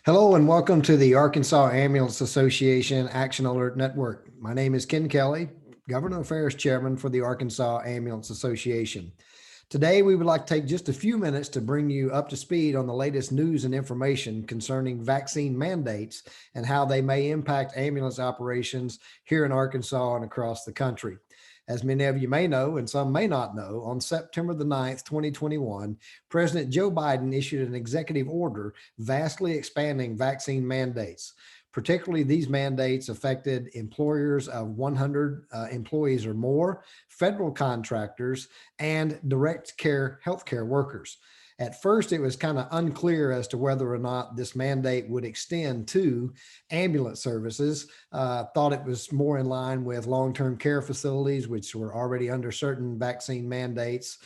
Hello and welcome to the Arkansas Ambulance Association Action Alert Network. My name is Ken Kelly, Government Affairs Chairman for the Arkansas Ambulance Association. Today, we would like to take just a few minutes to bring you up to speed on the latest news and information concerning vaccine mandates and how they may impact ambulance operations here in Arkansas and across the country. As many of you may know, and some may not know, on September the 9th, 2021, President Joe Biden issued an executive order vastly expanding vaccine mandates. Particularly, these mandates affected employers of 100 employees or more, federal contractors, and direct care healthcare workers. At first, it was kind of unclear as to whether or not this mandate would extend to ambulance services. Thought it was more in line with long-term care facilities, which were already under certain vaccine mandates,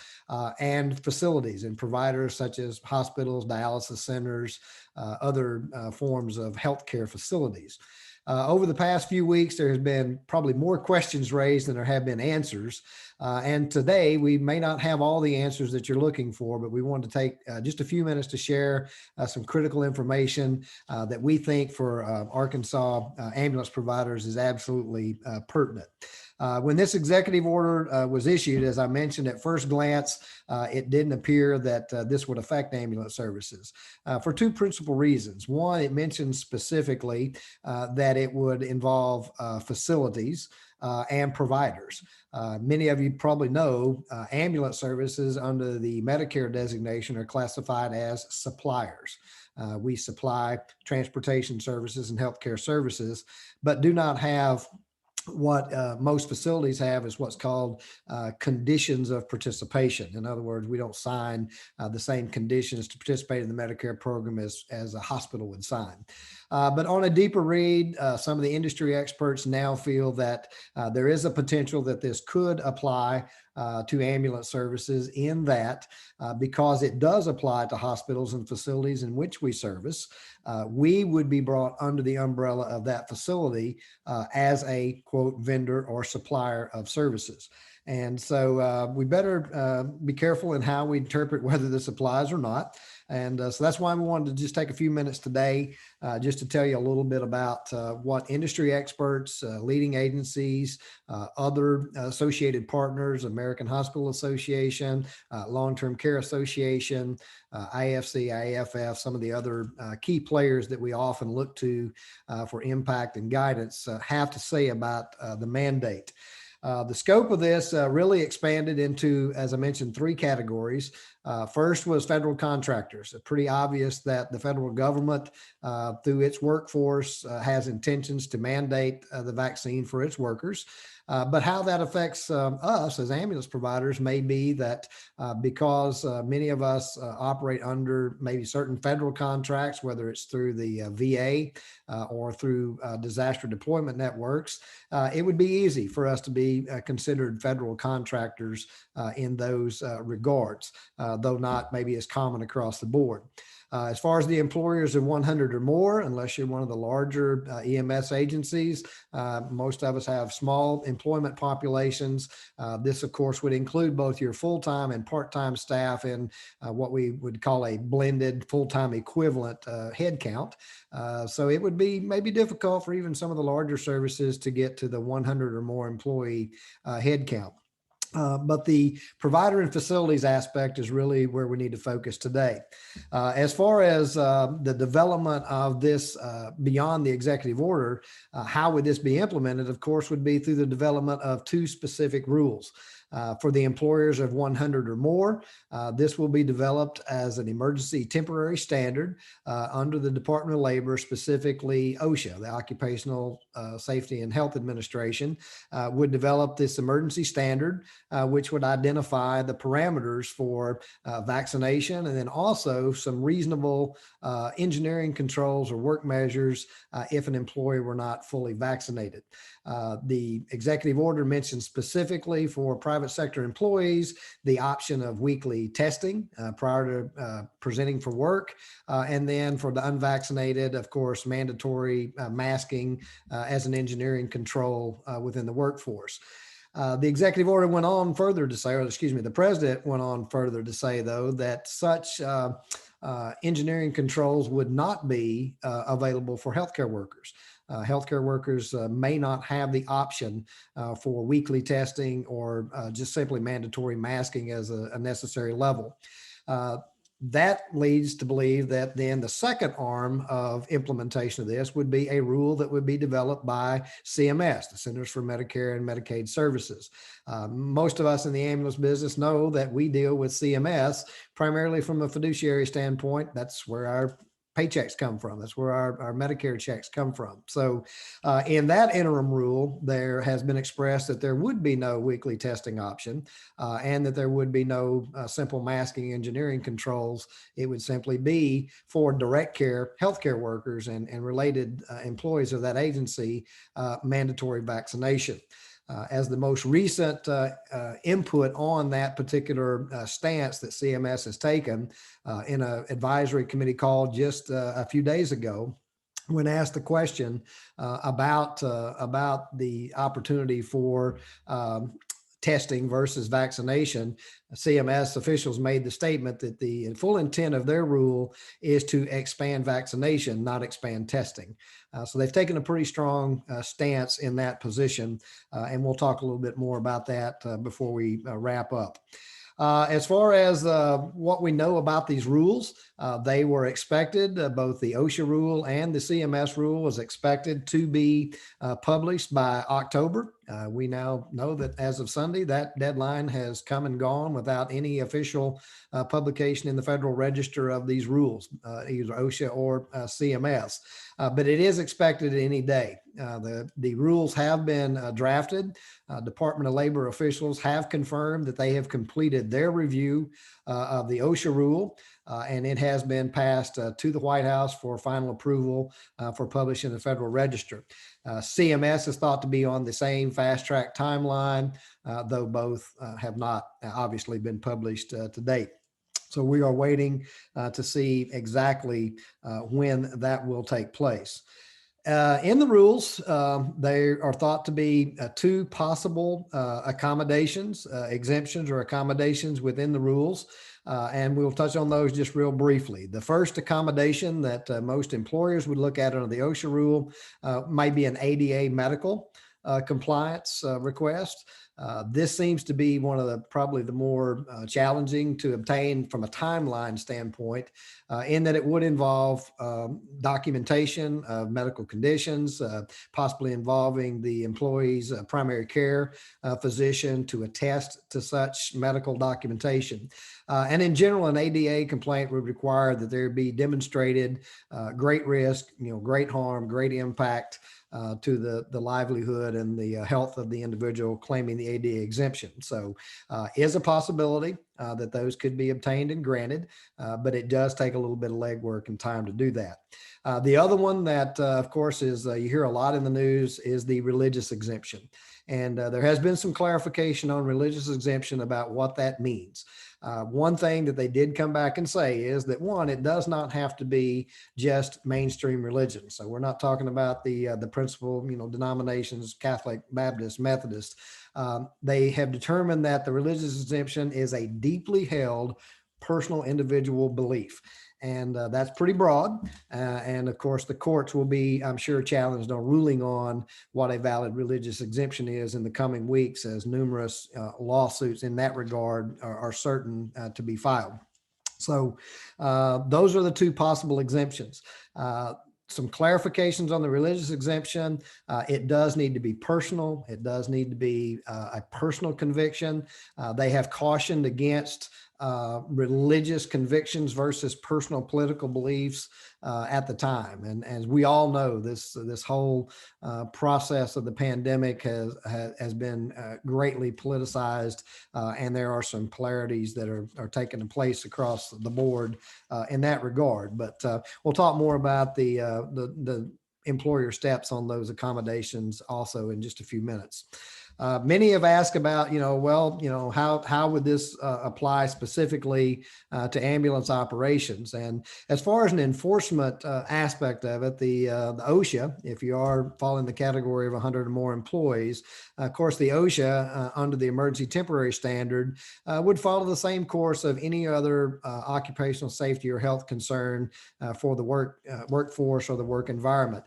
and facilities and providers such as hospitals, dialysis centers, other forms of healthcare facilities. Over the past few weeks, there has been probably more questions raised than there have been answers. And today, we may not have all the answers that you're looking for, but we wanted to take just a few minutes to share some critical information that we think for Arkansas ambulance providers is absolutely pertinent. When this executive order was issued, as I mentioned, at first glance, it didn't appear that this would affect ambulance services for two principal reasons. One, it mentions specifically that it would involve facilities and providers. Many of you probably know ambulance services under the Medicare designation are classified as suppliers. We supply transportation services and healthcare services, but do not have what most facilities have is what's called conditions of participation. In other words, we don't sign the same conditions to participate in the Medicare program as a hospital would sign. But on a deeper read, some of the industry experts now feel that there is a potential that this could apply to ambulance services in that because it does apply to hospitals and facilities in which we service, we would be brought under the umbrella of that facility as a quote vendor or supplier of services. And so we better be careful in how we interpret whether this applies or not. And so that's why we wanted to just take a few minutes today just to tell you a little bit about what industry experts, leading agencies, other associated partners, American Hospital Association, Long-Term Care Association, IFC, IAFF, some of the other key players that we often look to for impact and guidance have to say about the mandate. The scope of this really expanded into, as I mentioned, three categories. First was federal contractors. Pretty obvious that the federal government, through its workforce, has intentions to mandate the vaccine for its workers. But how that affects us as ambulance providers may be that because many of us operate under maybe certain federal contracts, whether it's through the VA or through disaster deployment networks, it would be easy for us to be considered federal contractors in those regards, though not maybe as common across the board. As far as the employers of 100 or more, unless you're one of the larger EMS agencies, most of us have small employment populations. This, of course, would include both your full-time and part-time staff in what we would call a blended full-time equivalent headcount. So it would be maybe difficult for even some of the larger services to get to the 100 or more employee headcount. But the provider and facilities aspect is really where we need to focus today. As far as the development of this beyond the executive order, how would this be implemented, of course, would be through the development of two specific rules. For the employers of 100 or more, this will be developed as an emergency temporary standard under the Department of Labor, specifically OSHA, the Occupational Safety and Health Administration, would develop this emergency standard, which would identify the parameters for vaccination and then also some reasonable engineering controls or work measures if an employee were not fully vaccinated. The executive order mentions specifically for private sector employees the option of weekly testing prior to presenting for work. And then for the unvaccinated, of course, mandatory masking as an engineering control within the workforce. The executive order went on further to say, or excuse me, the president went on further to say, though, that such engineering controls would not be available for healthcare workers. Healthcare workers may not have the option for weekly testing or just simply mandatory masking as a necessary level. That leads to believe that then the second arm of implementation of this would be a rule that would be developed by CMS, the Centers for Medicare and Medicaid Services. Most of us in the ambulance business know that we deal with CMS primarily from a fiduciary standpoint. That's where our paychecks come from. That's where our Medicare checks come from. So in that interim rule, there has been expressed that there would be no weekly testing option and that there would be no simple masking engineering controls. It would simply be for direct care healthcare workers and related employees of that agency, mandatory vaccination. As the most recent input on that particular stance that CMS has taken in an advisory committee call just a few days ago, when asked the question about the opportunity for testing versus vaccination, CMS officials made the statement that the full intent of their rule is to expand vaccination, not expand testing. So they've taken a pretty strong stance in that position, and we'll talk a little bit more about that before we wrap up. As far as what we know about these rules, they were expected, both the OSHA rule and the CMS rule was expected to be published by October. We now know that as of Sunday, that deadline has come and gone without any official publication in the Federal Register of these rules, either OSHA or CMS. But it is expected any day. The rules have been drafted. Department of Labor officials have confirmed that they have completed their review of the OSHA rule, and it has been passed to the White House for final approval for publishing in the Federal Register. CMS is thought to be on the same fast track timeline, though both have not obviously been published to date. So we are waiting to see exactly when that will take place. In the rules, they are thought to be two possible accommodations, exemptions or accommodations within the rules. And we'll touch on those just real briefly. The first accommodation that most employers would look at under the OSHA rule might be an ADA medical compliance request. This seems to be one of probably the more challenging to obtain from a timeline standpoint, in that it would involve documentation of medical conditions, possibly involving the employee's primary care physician to attest to such medical documentation. And in general, an ADA complaint would require that there be demonstrated great risk, great harm, great impact to the livelihood and the health of the individual claiming the ADA exemption. So is a possibility that those could be obtained and granted, but it does take a little bit of legwork and time to do that. The other one that, of course, is you hear a lot in the news is the religious exemption. And there has been some clarification on religious exemption about what that means. One thing that they did come back and say is that, one, it does not have to be just mainstream religion. So we're not talking about the principal, denominations, Catholic, Baptist, Methodist. They have determined that the religious exemption is a deeply held personal individual belief. And that's pretty broad. And of course, the courts will be, I'm sure, challenged on ruling on what a valid religious exemption is in the coming weeks, as numerous lawsuits in that regard are certain to be filed. So those are the two possible exemptions. Some clarifications on the religious exemption. It does need to be personal. It does need to be a personal conviction. They have cautioned against religious convictions versus personal political beliefs at the time. And as we all know, this whole process of the pandemic has been greatly politicized, and there are some polarities that are taking place across the board in that regard. But we'll talk more about the employer steps on those accommodations also in just a few minutes. Many have asked about, how would this apply specifically to ambulance operations? And as far as an enforcement aspect of it, the OSHA, if you are falling the category of 100 or more employees, of course, the OSHA under the emergency temporary standard would follow the same course of any other occupational safety or health concern for the workforce or the work environment.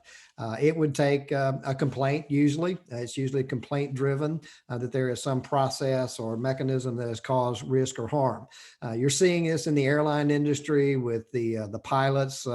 It would take a complaint usually. It's usually complaint driven that there is some process or mechanism that has caused risk or harm. You're seeing this in the airline industry with the pilots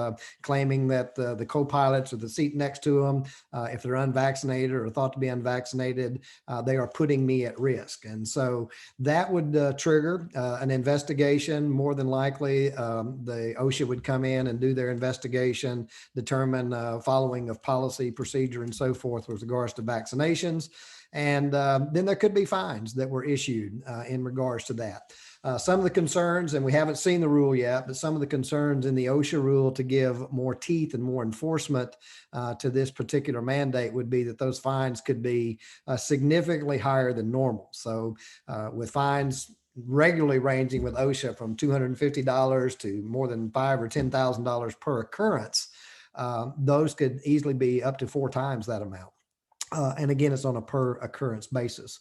claiming that the co-pilots or the seat next to them, if they're unvaccinated or thought to be unvaccinated, they are putting me at risk. And so that would trigger an investigation. More than likely, the OSHA would come in and do their investigation, determine following of policy, procedure, and so forth with regards to vaccinations. And then there could be fines that were issued in regards to that. Some of the concerns, and we haven't seen the rule yet, but some of the concerns in the OSHA rule to give more teeth and more enforcement to this particular mandate would be that those fines could be significantly higher than normal. So with fines regularly ranging with OSHA from $250 to more than $5,000 or $10,000 per occurrence, those could easily be up to 4 times that amount. And again, it's on a per occurrence basis.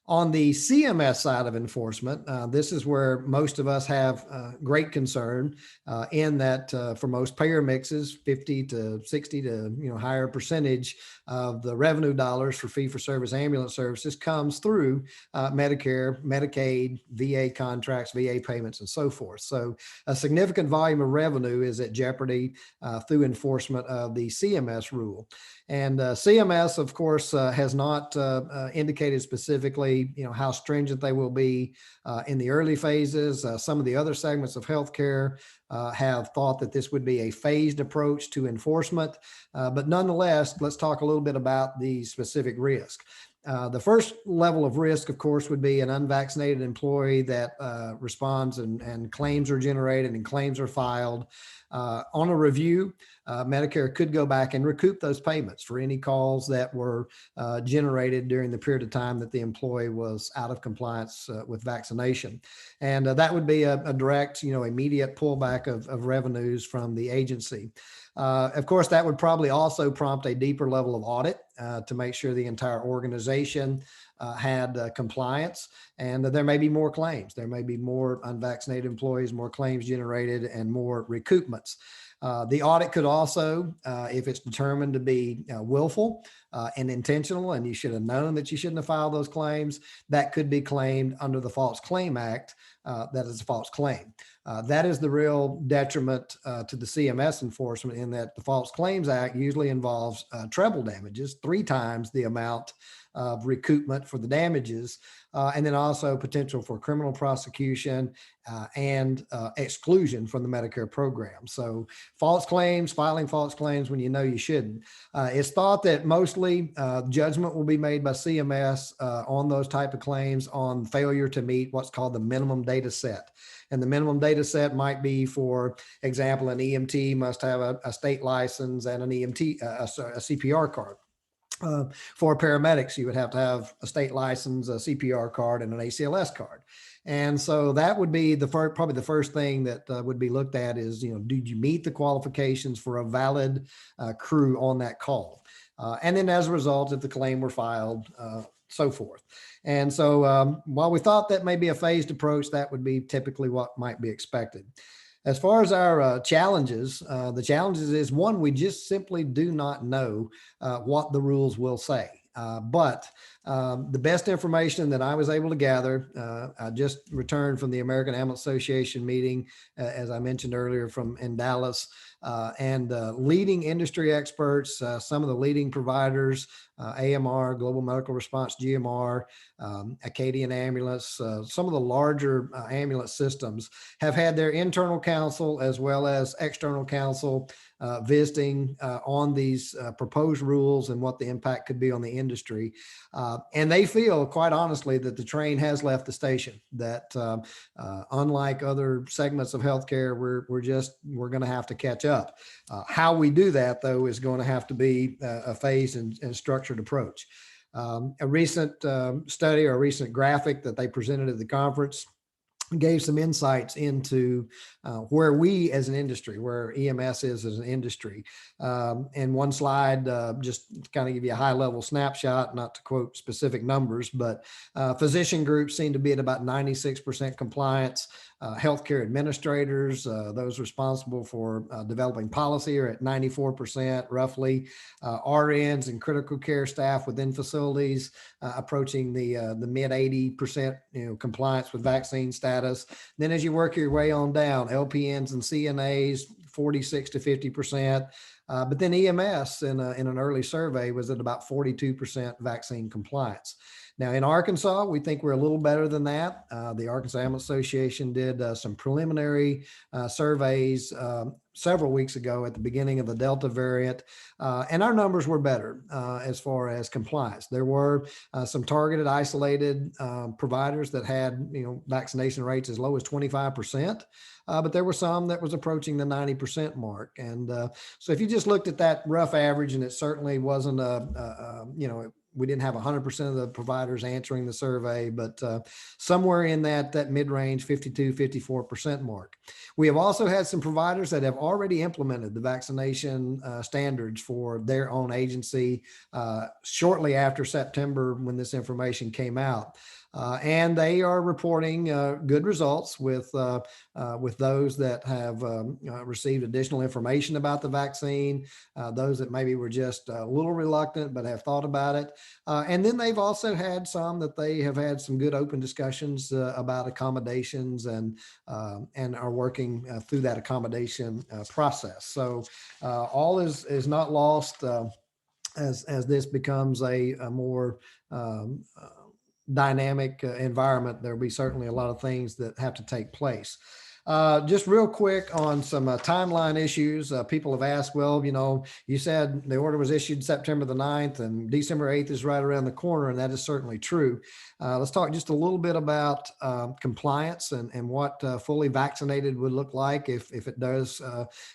On the CMS side of enforcement, this is where most of us have great concern in that for most payer mixes, 50 to 60 to higher percentage of the revenue dollars for fee-for-service ambulance services comes through Medicare, Medicaid, VA contracts, VA payments, and so forth. So a significant volume of revenue is at jeopardy through enforcement of the CMS rule. And CMS, of course, has not indicated specifically, how stringent they will be in the early phases. Some of the other segments of healthcare have thought that this would be a phased approach to enforcement. But nonetheless, let's talk a little bit about the specific risk. The first level of risk, of course, would be an unvaccinated employee that responds and claims are generated and claims are filed. On a review, Medicare could go back and recoup those payments for any calls that were generated during the period of time that the employee was out of compliance with vaccination. And that would be a direct, immediate pullback of revenues from the agency. Of course, that would probably also prompt a deeper level of audit to make sure the entire organization had compliance, and there may be more claims. There may be more unvaccinated employees, more claims generated, and more recoupments. The audit could also, if it's determined to be willful and intentional, and you should have known that you shouldn't have filed those claims, that could be claimed under the False Claim Act. That is a false claim. That is the real detriment to the CMS enforcement, in that the False Claims Act usually involves treble damages, 3 times the amount of recoupment for the damages, and then also potential for criminal prosecution and exclusion from the Medicare program. So false claims, filing false claims when you know you shouldn't. It's thought that mostly judgment will be made by CMS on those type of claims on failure to meet what's called the minimum data set. And the minimum data set might be, for example, an EMT must have a state license and an EMT, a CPR card. For paramedics, you would have to have a state license, a CPR card, and an ACLS card. And so that would be probably the first thing that would be looked at is, did you meet the qualifications for a valid crew on that call? And then as a result, if the claim were filed, so forth. And so while we thought that may be a phased approach, that would be typically what might be expected. As far as our challenges, the challenges is, one, we just simply do not know what the rules will say. But the best information that I was able to gather, I just returned from the American Ambulance Association meeting, as I mentioned earlier, in Dallas, and leading industry experts, some of the leading providers, AMR, Global Medical Response, GMR, Acadian Ambulance, some of the larger ambulance systems have had their internal counsel as well as external counsel visiting on these proposed rules and what the impact could be on the industry. And they feel, quite honestly, that the train has left the station, that unlike other segments of healthcare, we're going to have to catch up. How we do that, though, is going to have to be a phased and structured approach. A recent study or a recent graphic that they presented at the conference gave some insights into where we as an industry, where EMS is as an industry. And one slide, just to kind of give you a high level snapshot, not to quote specific numbers, but physician groups seem to be at about 96% compliance. Healthcare administrators, those responsible for developing policy, are at 94% roughly. RNs and critical care staff within facilities approaching the mid 80% compliance with vaccine status. Then as you work your way on down, LPNs and CNAs 46 to 50%. But then EMS in an early survey was at about 42% vaccine compliance. Now in Arkansas, we think we're a little better than that. The Arkansas Ambulance Association did some preliminary surveys several weeks ago at the beginning of the Delta variant, and our numbers were better as far as compliance. There were some targeted, isolated providers that had vaccination rates as low as 25%. But there were some that was approaching the 90% mark. And so if you just looked at that rough average, and it certainly wasn't we didn't have 100% of the providers answering the survey, but somewhere in that mid-range 52, 54% mark. We have also had some providers that have already implemented the vaccination standards for their own agency shortly after September when this information came out. And they are reporting good results with those that have received additional information about the vaccine, those that maybe were just a little reluctant but have thought about it. And then they've also had some that they have had some good open discussions about accommodations and are working through that accommodation process. So all is not lost as this becomes a more dynamic environment. There'll be certainly a lot of things that have to take place. Just real quick on some timeline issues. People have asked, well, you said the order was issued September the 9th and December 8th is right around the corner, and that is certainly true. Let's talk just a little bit about compliance and what fully vaccinated would look like if it does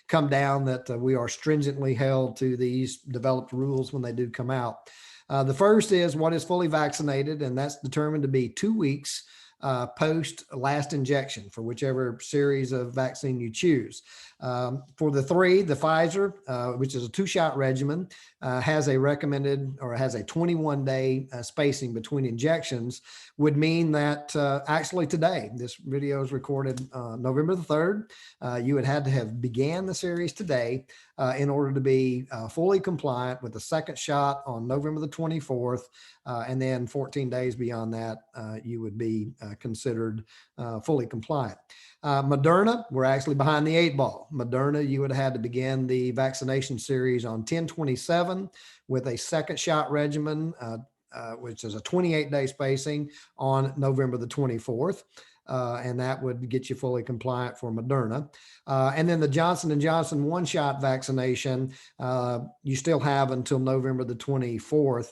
come down that we are stringently held to these developed rules when they do come out. The first is what is fully vaccinated, and that's determined to be 2 weeks post last injection for whichever series of vaccine you choose. For the Pfizer, which is a 2-shot regimen, has a recommended or has a 21-day spacing between injections, would mean that actually today, this video is recorded November the 3rd, you would had to have began the series today in order to be fully compliant with the second shot on November the 24th. And then 14 days beyond that, you would be considered fully compliant. Moderna, we're actually behind the 8 ball. Moderna, you would have had to begin the vaccination series on 10/27 with a second shot regimen, which is a 28-day spacing on November the 24th. And that would get you fully compliant for Moderna. And then the Johnson & Johnson 1-shot vaccination, you still have until November the 24th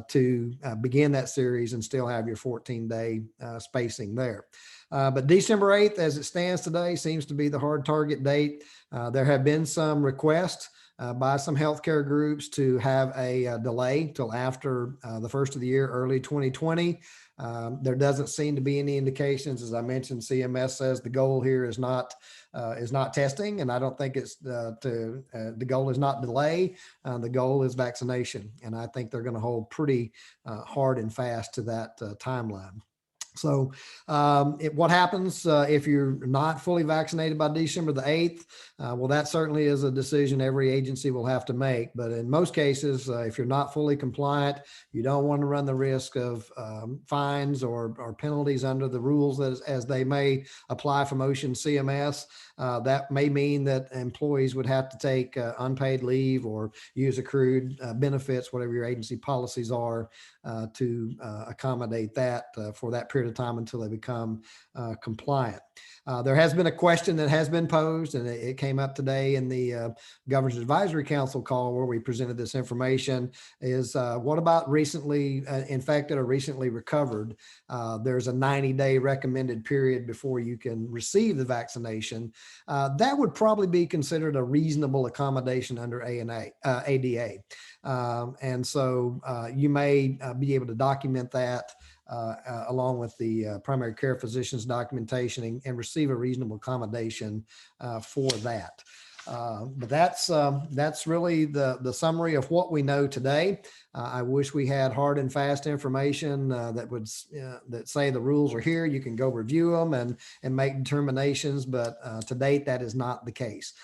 to begin that series and still have your 14-day spacing there. But December 8th, as it stands today, seems to be the hard target date. There have been some requests by some healthcare groups to have a delay till after the first of the year, early 2020. There doesn't seem to be any indications. As I mentioned, CMS says the goal here is not testing, and I don't think it's the goal is not delay. The goal is vaccination, and I think they're going to hold pretty hard and fast to that timeline. So what happens if you're not fully vaccinated by December the 8th? Well, that certainly is a decision every agency will have to make. But in most cases, if you're not fully compliant, you don't want to run the risk of fines or penalties under the rules as they may apply from OSHA and CMS. That may mean that employees would have to take unpaid leave or use accrued benefits, whatever your agency policies are, to accommodate that for that period of time until they become compliant. There has been a question that has been posed, and it came up today in the Governor's Advisory Council call where we presented this information, is what about recently infected or recently recovered? There's a 90-day recommended period before you can receive the vaccination. That would probably be considered a reasonable accommodation under ADA. And so you may be able to document that along with the primary care physician's documentation and receive a reasonable accommodation for that. But that's really the summary of what we know today. I wish we had hard and fast information that would that say the rules are here. You can go review them and make determinations. But to date, that is not the case.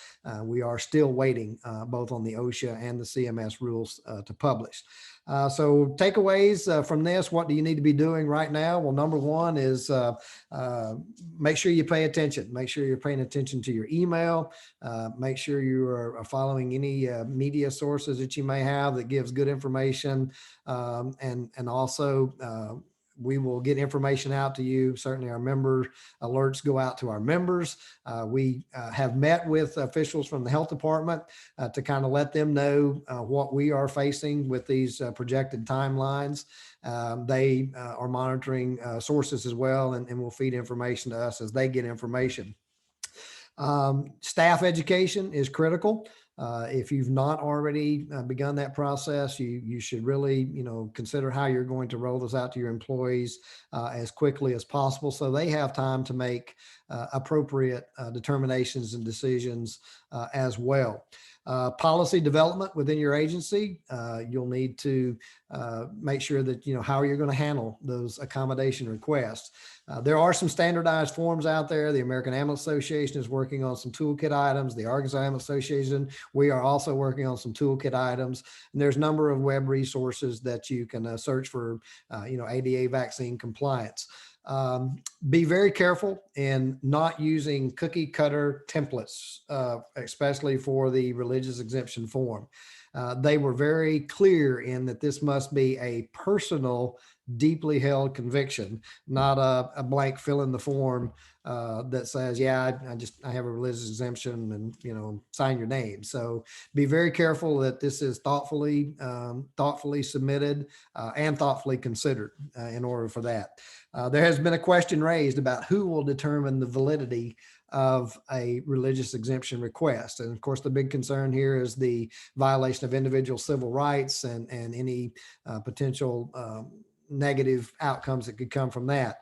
We are still waiting both on the OSHA and the CMS rules to publish. So takeaways from this, what do you need to be doing right now? Well, number one is make sure you pay attention. Make sure you're paying attention to your email. Make sure you are following any media sources that you may have that gives good information. And also we will get information out to you. Certainly our member alerts go out to our members. We have met with officials from the health department to kind of let them know what we are facing with these projected timelines. They are monitoring sources as well and will feed information to us as they get information. Staff education is critical. If you've not already begun that process, you should really, consider how you're going to roll this out to your employees as quickly as possible so they have time to make appropriate determinations and decisions as well. Policy development within your agency, you'll need to make sure that, how you're going to handle those accommodation requests. There are some standardized forms out there. The American Ambulance Association is working on some toolkit items. The Arkansas Ambulance Association, we are also working on some toolkit items. And there's a number of web resources that you can search for, ADA vaccine compliance. Be very careful in not using cookie cutter templates, especially for the religious exemption form. They were very clear in that this must be a personal, deeply held conviction, not a blank fill in the form that says, yeah, I have a religious exemption and, sign your name. So be very careful that this is thoughtfully submitted and thoughtfully considered in order for that. There has been a question raised about who will determine the validity of a religious exemption request. And of course, the big concern here is the violation of individual civil rights and any potential negative outcomes that could come from that.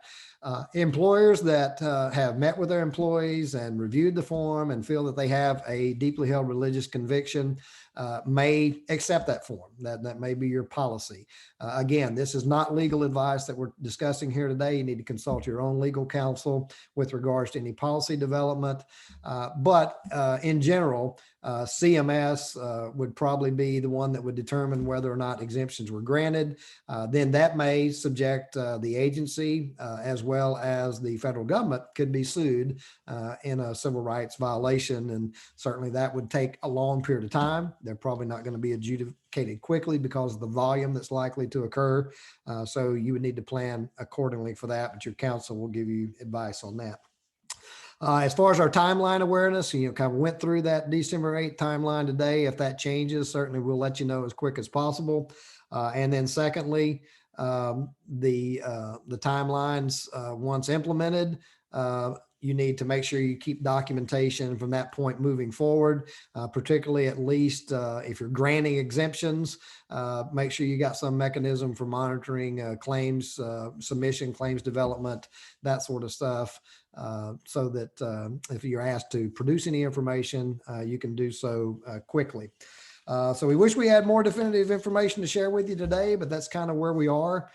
Employers that have met with their employees and reviewed the form and feel that they have a deeply held religious conviction may accept that form. That may be your policy. Again, this is not legal advice that we're discussing here today. You need to consult your own legal counsel with regards to any policy development. But in general, CMS would probably be the one that would determine whether or not exemptions were granted. Then that may subject the agency as well as the federal government could be sued in a civil rights violation. And certainly that would take a long period of time. They're probably not going to be adjudicated quickly because of the volume that's likely to occur. So you would need to plan accordingly for that, but your counsel will give you advice on that. As far as our timeline awareness, kind of went through that December 8th timeline today. If that changes, certainly we'll let you know as quick as possible. And then secondly, the timelines, once implemented, you need to make sure you keep documentation from that point moving forward, particularly at least if you're granting exemptions, make sure you got some mechanism for monitoring claims submission, claims development, that sort of stuff, so that if you're asked to produce any information, you can do so quickly. So we wish we had more definitive information to share with you today, but that's kind of where we are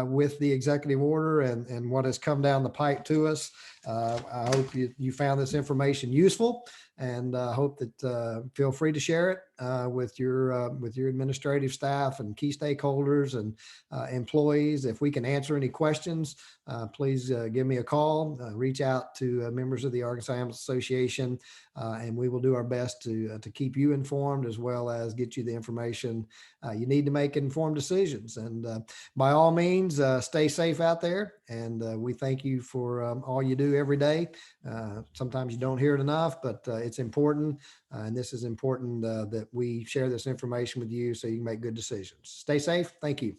with the executive order and what has come down the pipe to us. I hope you found this information useful, and hope that feel free to share it with your administrative staff and key stakeholders and employees. If we can answer any questions, please give me a call, reach out to members of the Arkansas Ambulance Association, and we will do our best to keep you informed as well as get you the information you need to make informed decisions. And by all means, stay safe out there. And we thank you for all you do every day. Sometimes you don't hear it enough, but it's important. And this is important that we share this information with you so you can make good decisions. Stay safe. Thank you.